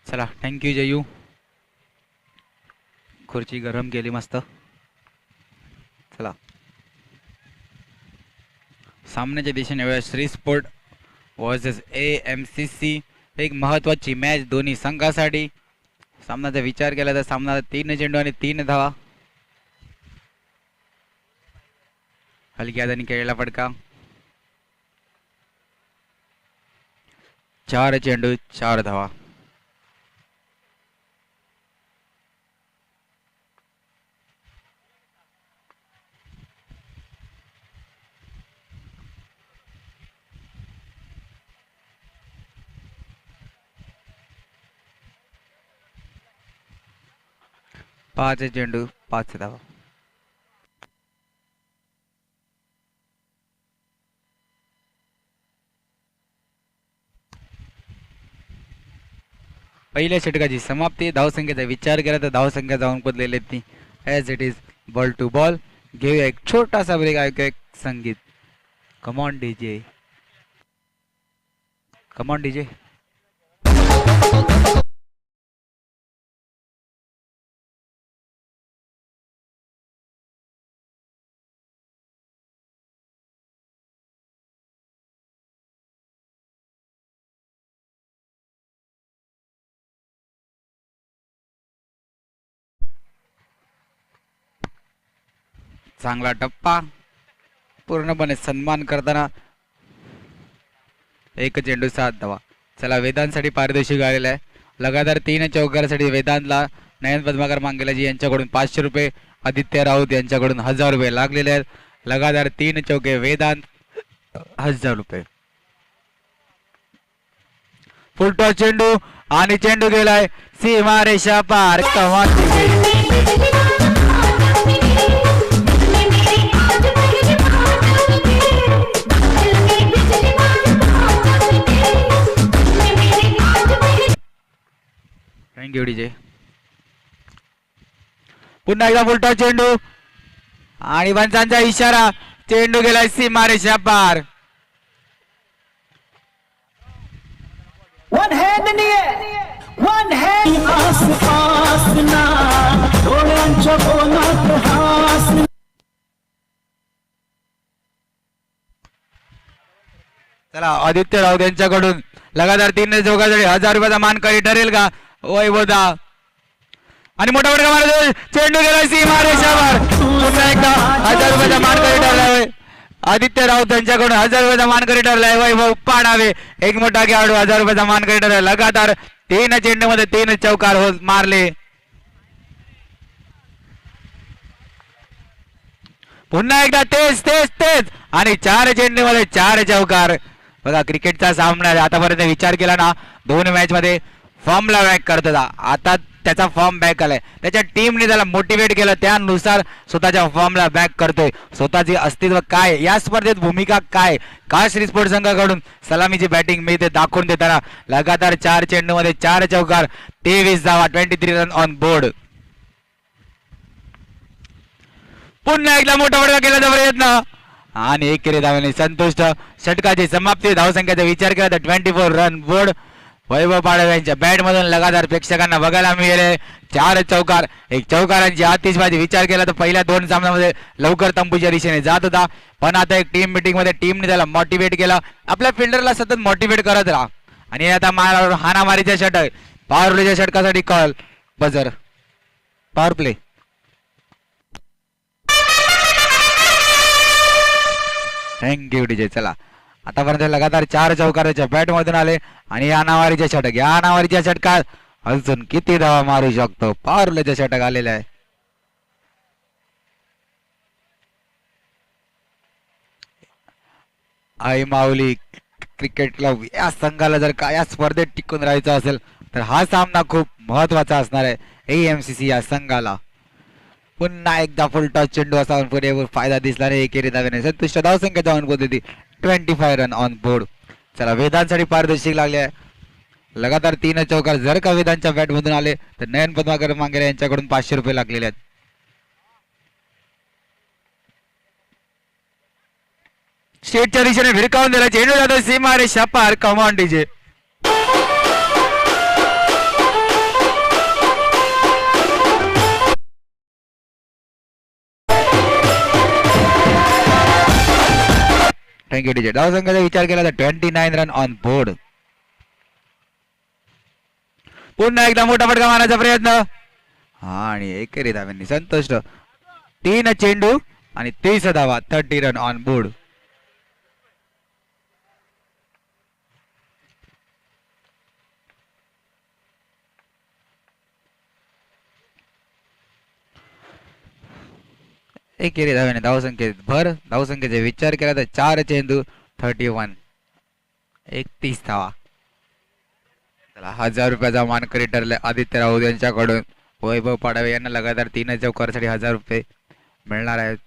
चला थँक्यू जयू. खुर्ची गरम केली मस्त. चला सामन्याच्या दिशेने वेळ श्री स्पोर्ट वर्सेस AMCC. एक महत्त्वाची मॅच दोन्ही संघासाठी. सामन्याचा विचार केला तर सामना 3 चेंडू आणि 3 धावा. हलक्या हाताने खेळलेला फटका. 4 चेंडू 4 धावा. पाच चेंडू 5 धावा. पहिल्या षटकाची समाप्ती. धावसंख्येचा विचार केला तर धावसंख्या जाऊन बदलेली ती as it is ball to ball. घेऊया एक छोटासा ब्रेक. ऐकूया एक संगीत. Come on DJ, come on DJ. चांगला टप्पा पूर्णपणे सन्मान करताना. 1 चेंडू 7 धावा. चला वेदांतसाठी पारितोषिक आलेलं आहे. लगातार 3 चौकारासाठी वेदांतला नयन पद्माकर मांगेलाजी यांच्याकडून 500 रुपये, आदित्य राऊत यांच्याकडून 1000 रुपये लागलेले आहेत. लगातार 3 चौके वेदांत 1000 रुपये. फुलटॉस चेंडू आणि चेंडू गेलाय सीमा रेषा पार. Thank you DJ. पुन्हा एकदा फुलटॉस चेंडू आणि पंचांचा इशारा. चेंडू गेलाय सीमारेषा पार. वन हँड वन हँड आसपास ना डोळ्यांच्या कोणात हास. चला आदित्य राऊत यांच्याकडून लगातार 3 चौकासाठी 1000 रुपयाचा मानकरी ठरेल का वैभवदा. आणि मोठा फटका मारतो. चेंडू गेला सीमारेषावर. पुन्हा एकदा 1000 रुपयाचा मानकरी ठरलाय. आदित्य राऊत यांच्याकडून 1000 रुपयाचा मानकरी ठरलाय वैभव पाडावे. एक मोठा खेळाडू 1000 रुपयाचा मानकरी ठरलाय. लगातार 3 चेंडू मध्ये 3 चौकार मारले. पुन्हा एकदा तेच तेच तेच आणि 4 चेंडू मध्ये 4 चौकार. बघा क्रिकेटचा सामना आतापर्यंत विचार केला ना 2 मॅच मध्ये फॉर्मला बॅक करत होता. आता त्याचा फॉर्म बॅक आलाय. त्याच्या टीमने त्याला मोटिवेट केलं, त्यानुसार स्वतःच्या फॉर्मला बॅक करतोय. स्वतःचे अस्तित्व काय, या स्पर्धेत भूमिका काय, का श्री स्पोर्ट संघाकडून सलामीची बॅटिंग मिळते दाखवून देताना. लगातार 4 चेंडू मध्ये 4 चौकार, 23 धावा, 23 रन ऑन बोर्ड. पुन्हा एकदा मोठा फटका केल्याचा प्रयत्न आणि 1 धावाने संतुष्ट. षटकाची समाप्ती. धावसंख्येचा विचार केला तर 24 रन बोर्ड. वैभव पाडवे यांच्या बॅट मधून लगातार प्रेक्षकांना बघायला मिळाले 4 चौकार. एक चौकारांची आतिषबाजी विचार केला तर पहिल्या 2 सामन्यामध्ये लवकर तंबूच्या दिशेने जात होता, पण आता एक टीम मीटिंग मध्ये टीमने त्याला मोटिवेट केलं. आपल्या फिल्डरला सतत मोटिवेट करत राहा. आणि आता हाणामारीच्या षटक, पॉवर प्लेच्या षटकासाठी call buzzer. Power play. Thank you DJ. चला आतापर्यंत लगातार 4 चौकाराच्या बॅट मधून आले आणि या नावारीच्या षटक, या नावारीच्या षटकात अजून किती धावा मारू शकतो. पॉवर प्लेचे षटक आलेले आहे. आई माऊली क्रिकेट क्लब या संघाला जर का या स्पर्धेत टिकून राहायचं असेल तर हा सामना खूप महत्वाचा असणार आहे AMCC या संघाला. पुन्हा एकदा फुलटॉस चेंडू असा पुरेपूर फायदा दिसला नाही. एकेरी धावेने संतुष्ट. धावसंख्या जाऊन पद्धती 25 रन ऑन बोर्ड. चला वेदांसाठी पारितोषिक लागले आहे. लगातार 3 चौकार जर का वेदांच्या बॅट मधून आले तर नयन पद्माकर मांगेरे यांच्याकडून 500 रुपये लागलेले आहेत. स्टेटच्या दिशेने भिरकावून दिला चेंडू जातो सीमारेषा पार. Come on DJ. Thank you DJ. धावसंख्येचा विचार केला तर 29 रन ऑन बोर्ड. पुन्हा एकदा मोठा फटका मारण्याचा प्रयत्न आणि एकेरी धाव्यांनी संतुष्ट. 3 चेंडू आणि 30 धावा, 30 रन ऑन बोर्ड. एकेरी धाव्याने धावसंख्येत भर. धावसंख्येचा विचार केला तर 4 चेंडू 31, 31 धावा. चला, 1000 रुपयाचा मानकरी ठरले आदित्य राऊत यांच्याकडून. वैभव पाडवे यांना लगातार 3 चौकारासाठी 1000 रुपये मिळणार आहेत.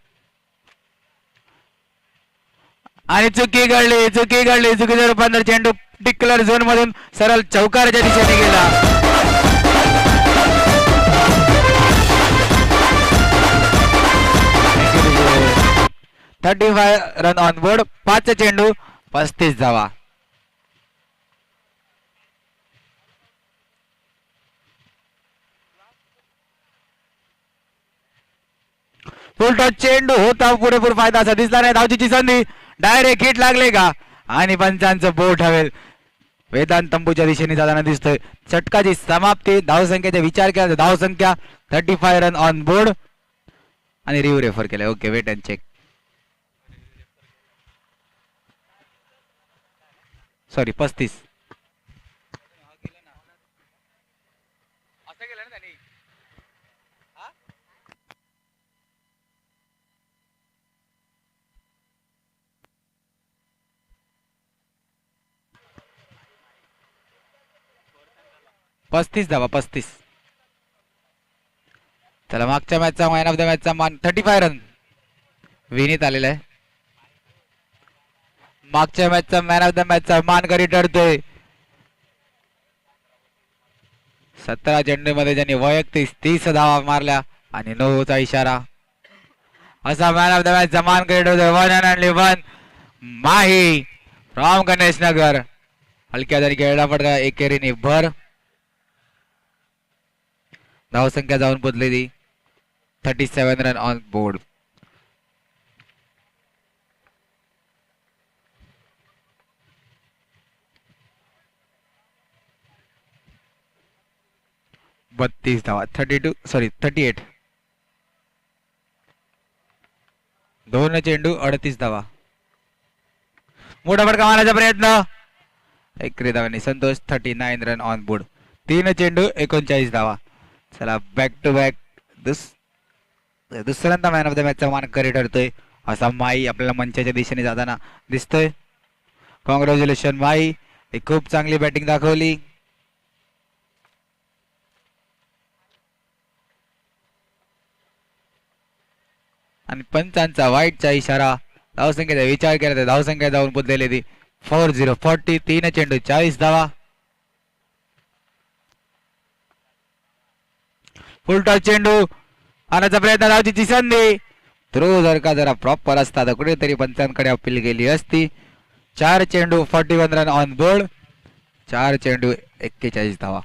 आणि चुकीचं रूपांतर. चेंडू टिकलर झोन मधून सरळ चौकाराच्या दिशेने गेला. 35 रन ऑन बोर्ड. 5 चेंडू 35 धावा. फुल टॉस चेंडू होता, पुरेपूर फायदा असा दिसला नाही. धावचीची संधी, डायरेक्ट हिट लागले का आणि पंचांचं बोट हवेल. वेदांत तंबूच्या दिशेने जाताना दिसतोय. षटकाची समाप्ती. धावसंख्येचा विचार केला तर धावसंख्या 35 रन ऑन बोर्ड आणि रिव्ह्यू रेफर केलाय. Okay, wait and check. Sorry, 35. 35 धावा, 35. चला, मागच्या मॅचचा मॅन ऑफ द मॅचचा मान 35 रन विनीत आलेला आहे. मागच्या मॅचचा मॅन ऑफ द मॅचचा मानकरी ठरतोय. 17 चेंडूमध्ये ज्यांनी वैयक्तिक 30 धावा मारल्या आणि 9चा इशारा. असा मॅन ऑफ द मॅचचा मानकरी ठरतोय. 1 and only 1 Mahi from Ganesh Nagar. हलक्या जरी खेळला पडला एकेरीने भर. धावसंख्या जाऊन पोचलेली 37 रन ऑन बोर्ड. बत्तीस धावा, 38. 2 चेंडू 38 धावा. मोठा फटका मारण्याचा प्रयत्न. एकरी धावांनी संतोष. 39 run on board. 3 चेंडू 39 धावा. चला, बॅक टू बॅक दुसऱ्यांदा मॅन ऑफ द मॅचचा मानकरी ठरतोय. असा माई आपल्याला मंचाच्या दिशेने जाताना दिसतोय. कॉंग्रॅच्युलेशन माई, खूप चांगली बॅटिंग दाखवली. आणि पंचांचा वाईटचा इशारा. धावसंख्येचा विचार केला तर धावसंख्या जाऊन पोचलेली ती 40. 3 चेंडू 40 धावा. फुल टॉस चेंडू आणायचा प्रयत्न. धावची संधी. थ्रो जर का जरा प्रॉपर असता तर कुठेतरी पंचांकडे अपील गेली असती. 4 चेंडू 41 रन ऑन बोर्ड. 4 चेंडू 41 धावा.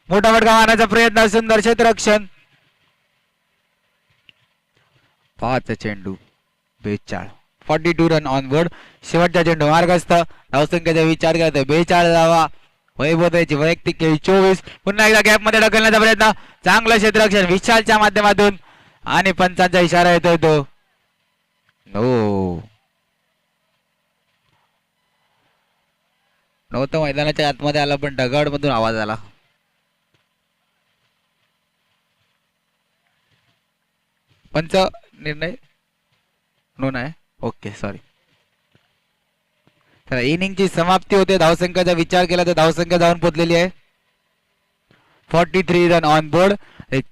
मोठा फटका मारण्याचा प्रयत्न. सुंदर क्षेत्ररक्षण. 5 चेंडू 42. 42 रन ऑन बोर्ड. शेवटचा चेंडू मार्गस्थ. धावसंख्येचा विचार केला तर 42 धावा. वैभवची वैयक्तिक खेळी 24. पुन्हा एकदा गॅप मध्ये ढकलण्याचा प्रयत्न. चांगलं क्षेत्ररक्षण विशालच्या माध्यमातून आणि पंचांचा इशारा येतोय तो नो. नव्हतं मैदानाच्या आतमध्ये आला पण ढगाड मधून आवाज आला. पंच निर्णय नो नाही. Okay, sorry. तर इनिंगची समाप्ती होते. धावसंख्येचा विचार केला तर धावसंख्या जाऊन पोचलेली आहे 43 रन ऑन बोर्ड.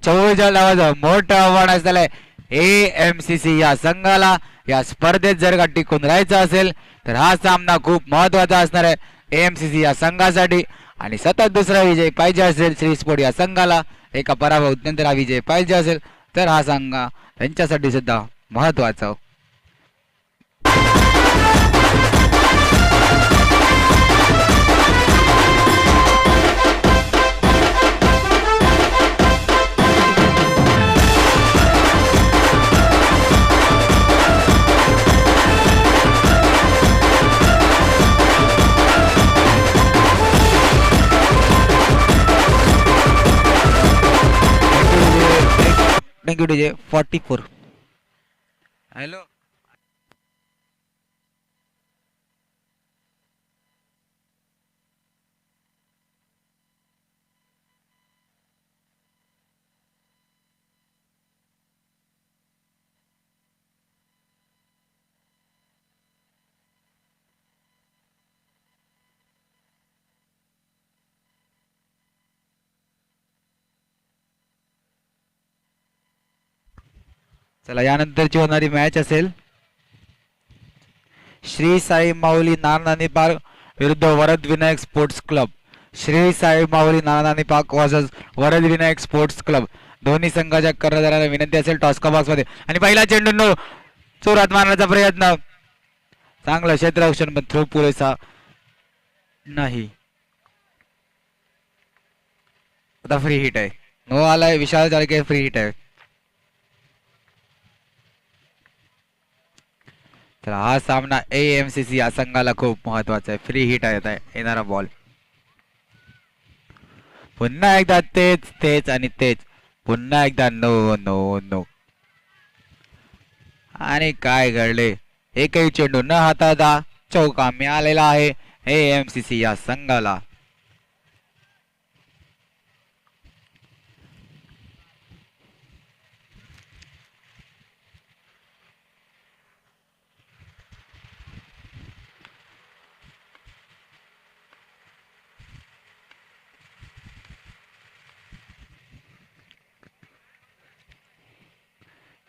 44 धावाचं मोठं आव्हान असलेलं AMCC या संघाला. या स्पर्धेत जर का टिकून राहायचं असेल तर हा सामना खूप महत्वाचा असणार आहे AMCC या संघासाठी. आणि सतत दुसरा विजय पाहिजे असेल श्री स्पोर्ट या संघाला, एका पराभव नंतर हा विजय पाहिजे असेल तर हा संघ त्यांच्यासाठी सुद्धा महत्वाचा. Thank you DJ 44. हॅलो चला यानंतरची होणारी मॅच असेल श्री साई माऊली नानानी पार्क विरुद्ध Varad Vinayak sports club. Shri Sai Mauli Nanani park versus Varad Vinayak sports club. दोन्ही संघाच्या कर्णधाराला विनंती असेल टॉस्का बॉक्स मध्ये. आणि पहिला चेंडू चोरात मारण्याचा प्रयत्न. चांगलं क्षेत्ररक्षण पण थ्रो पुरेसा नाही. आता फ्री हिट आहे. नो आलाय विशाल जाळके. फ्री हिट आहे. तर हा सामना AMCC या संघाला खूप महत्वाचा आहे. फ्री हिट आहे येणारा बॉल. पुन्हा एकदा तेच तेच आणि तेच. पुन्हा एकदा नो नो नो. आणि काय घडले एकही चेंडू न हाताळता चौका मिळालेला आहे AMCC या संघाला.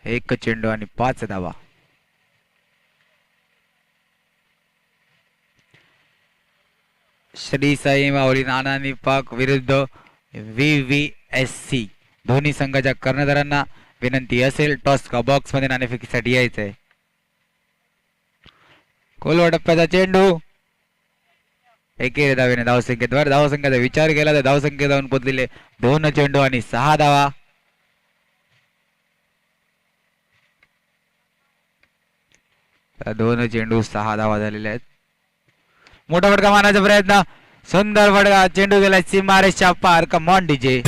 एक चेंडू आणि 5 धावा. श्री साई माऊली नानानी पाक विरुद्ध VVSC. दोन्ही संघाच्या कर्णधारांना विनंती असेल टॉस का बॉक्स मध्ये नाणेफेकीसाठी यायचंय. कोलवा टप्प्याचा चेंडू एकेरी धावेने धावसंख्येवर. धावसंख्येचा विचार केला तर धावसंख्या जाऊन पोचलेले 2 चेंडू आणि 6 धावा. दोन चेंडू 6 धावा झालेले आहेत. मोठा फटका मारण्याचा प्रयत्न. सुंदर फटका. चेंडू गेला सीमारेषच्या पार. Come on DJ.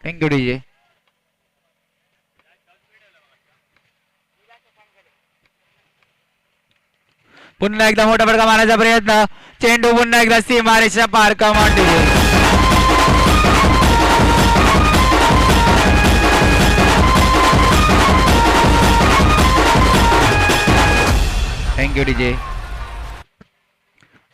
Thank you DJ. पुन्हा एकदा मोठा फटका मारण्याचा प्रयत्न. चेंडू पुन्हा एकदा सीमारेषच्या पार. Come on DJ. Thank you DJ.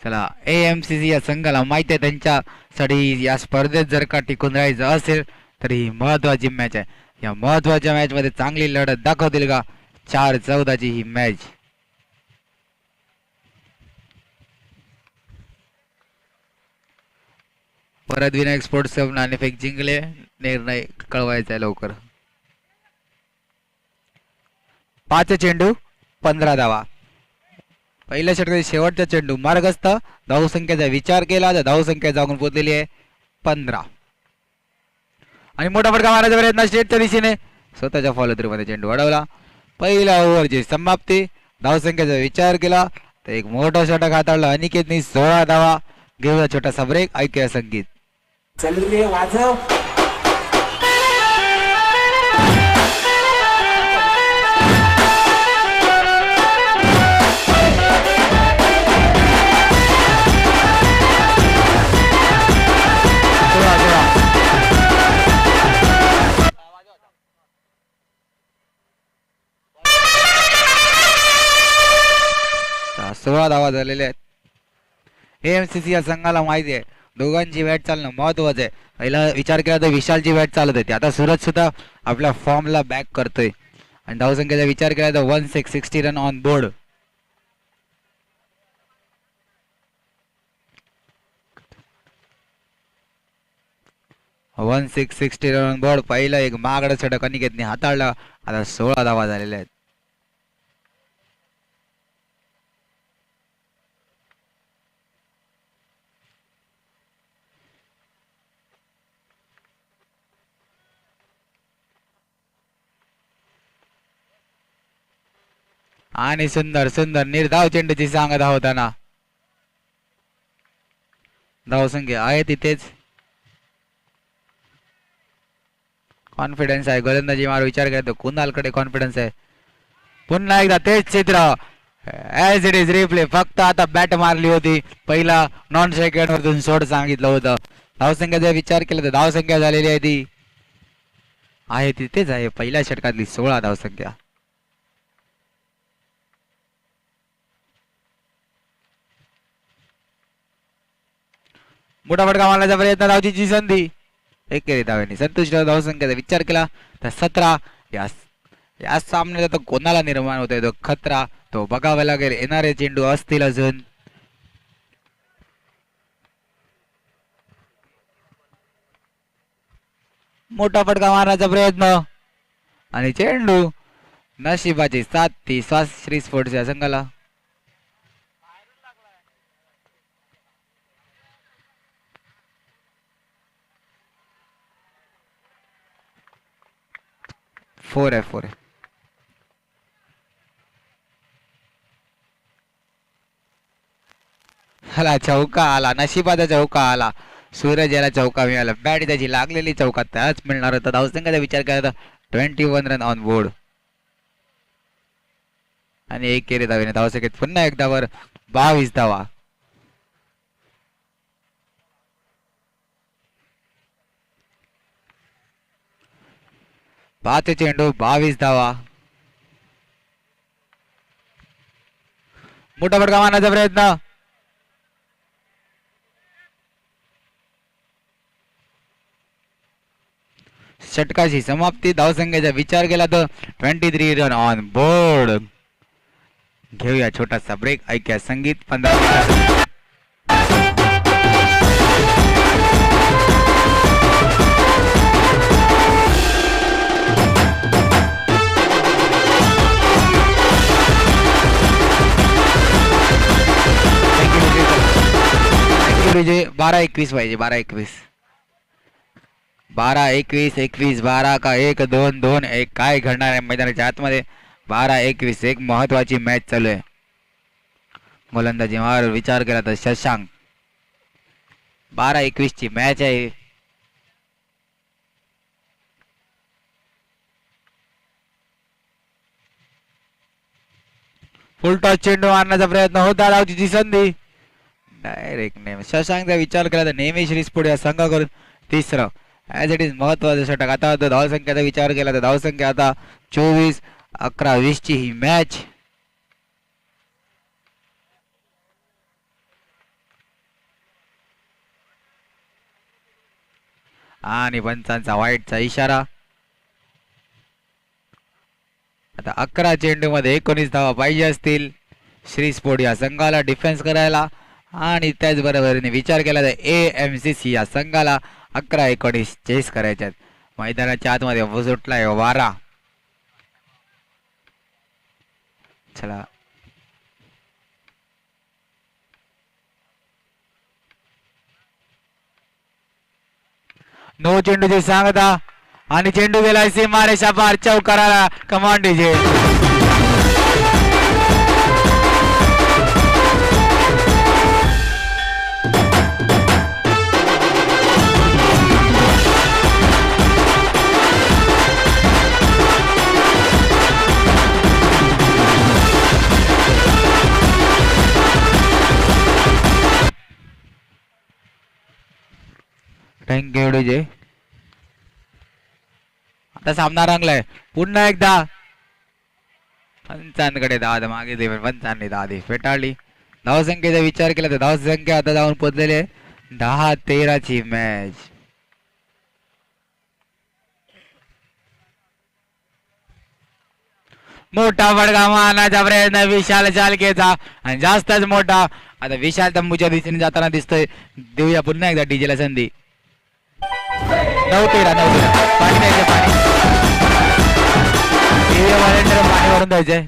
चला AMCC या संघाला माहिती आहे त्यांच्यासाठी या स्पर्धेत जर का टिकून राहायचं असेल तर ही महत्वाची मॅच आहे. या महत्वाच्या मॅच मध्ये चांगली लढत दाखवतील का? 4-14 ही मॅच. परत विनायक स्पोर्ट्स क्लब नाणेफेक जिंकले. निर्णय कळवायचा आहे लवकर. 5 चेंडू 15 धावा. पहिल्या षटकातील शेवटचा चेंडू मार्गस्थ. धावसंख्येचा विचार केला तर धावसंख्या जाऊन पोहोचलेली आहे 15. आणि मोठा फटका मारायचा प्रयत्न स्टेटच्या दिशेने. स्वतःच्या फॉलो थ्रू मध्ये चेंडू अडवला. पहिल्या ओव्हरची समाप्ती. धावसंख्येचा विचार केला तर एक मोठा षटक हाताळला अनिकेतनी. 16 धावा. घेऊया छोटासा ब्रेक. ऐकूया संगीत. चल रे वाजव. सोळा धावा झालेल्या आहेत. AMCC या संघाला माहिती आहे दोघांची बॅट चालणं महत्वाचं आहे. पहिला विचार केला तर विशालची बॅट चालत होती. आता सूरज सुद्धा आपल्या फॉर्मला बॅक करतोय. आणि धावसंख्येचा विचार केला तर 1660 run on board. Run on board. पहिला एक महागडा षटक अनिकेतने हाताळला. आता 16 धावा झालेल्या आहेत. आणि सुंदर सुंदर निर्धाव चेंडूची सांगत होताना धावसंख्या आहे तिथेच. कॉन्फिडन्स आहे गोलंदाजी मार विचार केला तर कुणालकडे कॉन्फिडन्स आहे. पुन्हा एकदा तेच चित्र ऍज इट इज रिप्ले. फक्त आता बॅट मारली होती पहिला नॉन सेकंड वरतून सोड सांगितलं होतं. धावसंख्याचा विचार केला तर धावसंख्या झालेली आहे ती आहे तिथेच आहे पहिल्या षटकातली 16 धावसंख्या. मोठा फटका मारण्याचा प्रयत्न धावचीची संधी एकेरी धावेने संतुष्ट. धावसंख्येचा विचार केला तर 17. या सामन्याला तर कोणाला निर्माण होतोय तो खतरा तो बघावा लागेल. येणारे चेंडू असतील अजून. मोठा फटका मारण्याचा प्रयत्न आणि चेंडू नशिबाची साथ ती श्री स्पोर्ट्सच्या संघाला. फोर आहे. आला चौका आला नशिबाचा चौका आला. सूरज याला चौका मिळाला. बॅट त्याची लागलेली चौका त्याच मिळणार होता. धावसंख्येचा विचार केला तर 21 रन ऑन बोर्ड आणि एकेरी धावेने धावसंख्येत पुन्हा एकदा वर 22 धावा. पाच चेंडू 22 धावा. मोठा फटका मारण्याचा प्रयत्न षटकाची समाप्ती. धावसंख्येचा विचार केला तर 23 रन ऑन बोर्ड. घेऊया छोटासा ब्रेक. ऐक्या संगीत 15. विजय 12-21 पाहिजे. 12-21 12-21 12 का 1-2-2-1 काय घडणार आहे मैदानाच्या आतमध्ये. 12-21 एक महत्वाची मॅच चालू आहे. गोलंदाजी मार विचार केला तर शशांक. 12-21 ची मॅच आहे. फुल टॉस चेंडू मारण्याचा प्रयत्न होता. धावची संधी डायरेक्ट नेम. शशांकचा विचार केला तर नेहमी श्रीस्फोट या संघाकडून तिसरं ऍज इट इज महत्वाचं षटक. आता धावसंख्येचा विचार केला तर धावसंख्या आता 24. 11-20 ची ही मॅच. आणि पंचांचा वाईटचा इशारा. आता 11 चेंडू मध्ये 19 धावा पाहिजे असतील श्री स्पोर्ट या संघाला डिफेन्स करायला. आणि त्याचबरोबरीने विचार केला तर AMCC या संघाला 11-19 चेस करायच्यात. मैदानाच्या आतमध्ये सुटलाय वारा. चला नो चेंडूची सांगता आणि चेंडू गेलाय सीमारेषा पार. चौकाराला कमांड डीजे. Thank you DJ. आता सामना रंगलाय पुन्हा एकदा. पंचांकडे दाद मागे दे. पंचांनी दादी फेटाळली. धावसंख्येचा विचार केला तर धावसंख्या आता जाऊन पोहोचलेली आहे 10-13 ची मॅच. मोठा फटका मारण्याचा प्रयत्न विशाल चालकेचा आणि जास्तच मोठा. आता विशाल तंबूच्या दिशेने जाताना दिसतोय. देऊया पुन्हा एकदा डीजेला संधी. 9-13 पाणी द्यायचे. पाणी भरून द्यायचंय.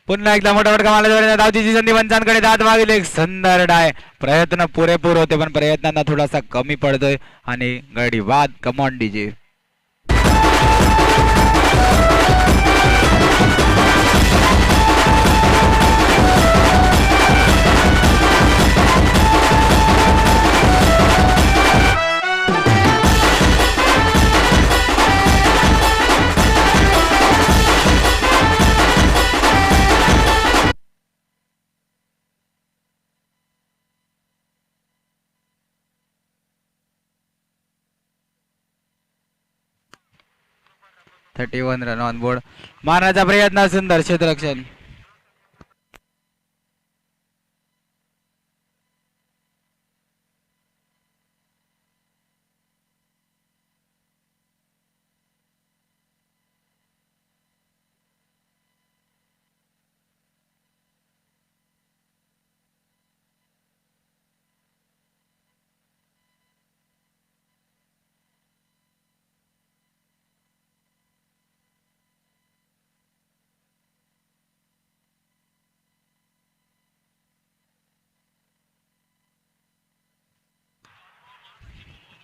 पुन्हा एकदा मोठा फटका मारला धावचीची संधी पंचांकडे दात मागील एक सुंदर डाय. प्रयत्न पुरेपूर होते पण प्रयत्नांना थोडासा कमी पडतोय आणि गडी बाद. Come on DJ. Thirty 31 run on board. मारण्याचा प्रयत्न सुंदर क्षेत्ररक्षण.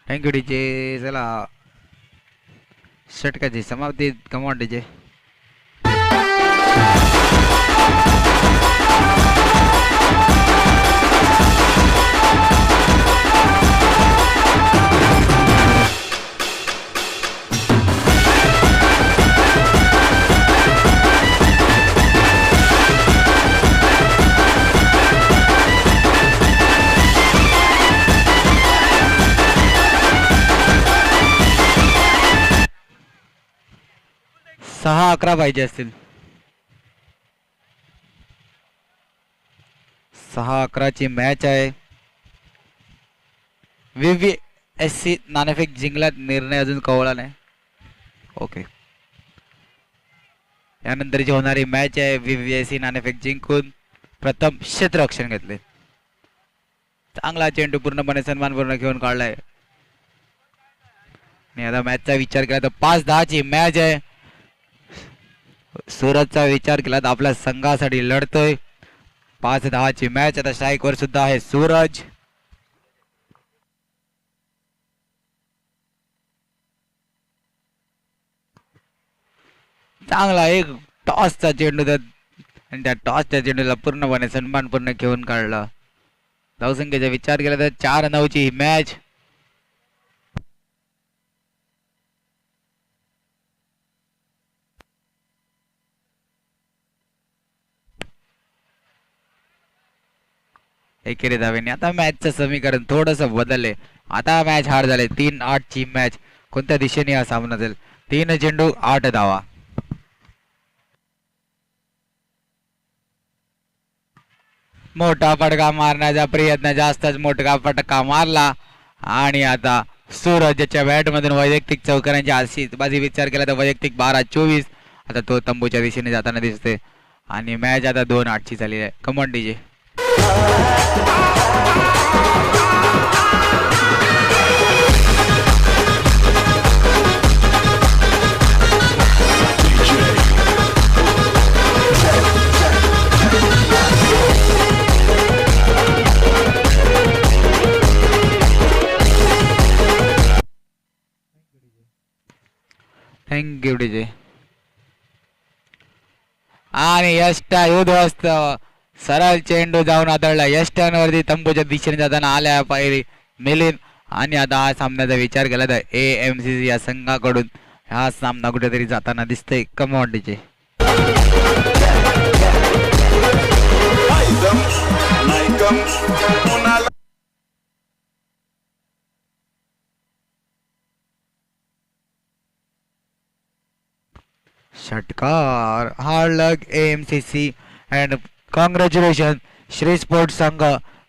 Thank you DJ. चला षटकाची समाप्ती. Come on DJ. सहा 11 पाहिजे असतील. 6-11ची मॅच आहे. VVSC नाणेफेक जिंकला. निर्णय अजून कळला नाही. ओके. यानंतरची होणारी मॅच आहे. VVSC नाणेफेक जिंकून प्रथम क्षेत्ररक्षण घेतले. चांगला चेंडू पूर्णपणे सन्मानपूर्ण घेऊन काढलाय. आणि आता मॅचचा विचार केला तर 5-10ची मॅच आहे. सुरतचा विचार केला तर आपल्या संघासाठी लढतोय. 5-10ची मॅच. आता स्ट्राईक वर सुद्धा आहे सूरज. चांगला एक टॉसचा चेंडू आणि त्या टॉसच्या चेंडूला पूर्णपणे सन्मानपूर्ण घेऊन काढला. धावसंख्येचा विचार केला तर 4-9ची ही मॅच. एकेरी धावेने. आता मॅचचं समीकरण थोडस बदलले. आता मॅच हार झाले. 3-8ची मॅच. कोणत्या दिशेने हा सामना जाईल? 3 चेंडू 8 धावा. मोठा फटका मारण्याचा प्रयत्न. जास्तच मोठा फटका मारला आणि आता सूरजच्या बॅट मधून वैयक्तिक चौकारांची आशीषबाजी विचार केला तर वैयक्तिक 12-24. आता तो तंबूच्या दिशेने जाताना दिसते आणि मॅच आता 2-8ची झालेली आहे. Come on DJ. Thank you DJ. आणि यष्टा युद्धस्त सरळ चेंडू जाऊन आदळला. यष्टांवरती तंबूच्या दिशेने जाताना आल्या पायरी मिलिंद. आणि आता हा सामन्याचा विचार केला तर AMCC या संघाकडून हा सामना कुठेतरी जाताना दिसतोय. Come on DJ. षटकार. Hard luck AMCC and congratulation Shri sports संघ.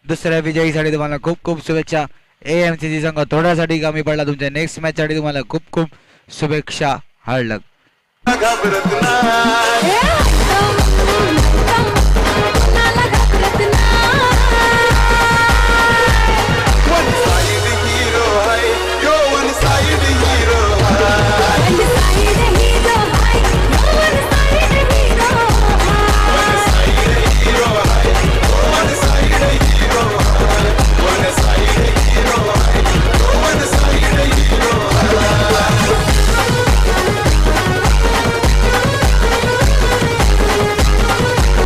दुसऱ्या विजयीसाठी तुम्हाला खूप खूप शुभेच्छा. AMCC संघ थोड्यासाठी कमी पडला. तुमच्या नेक्स्ट मॅच साठी तुम्हाला खूप खूप शुभेच्छा. हार्ड लक.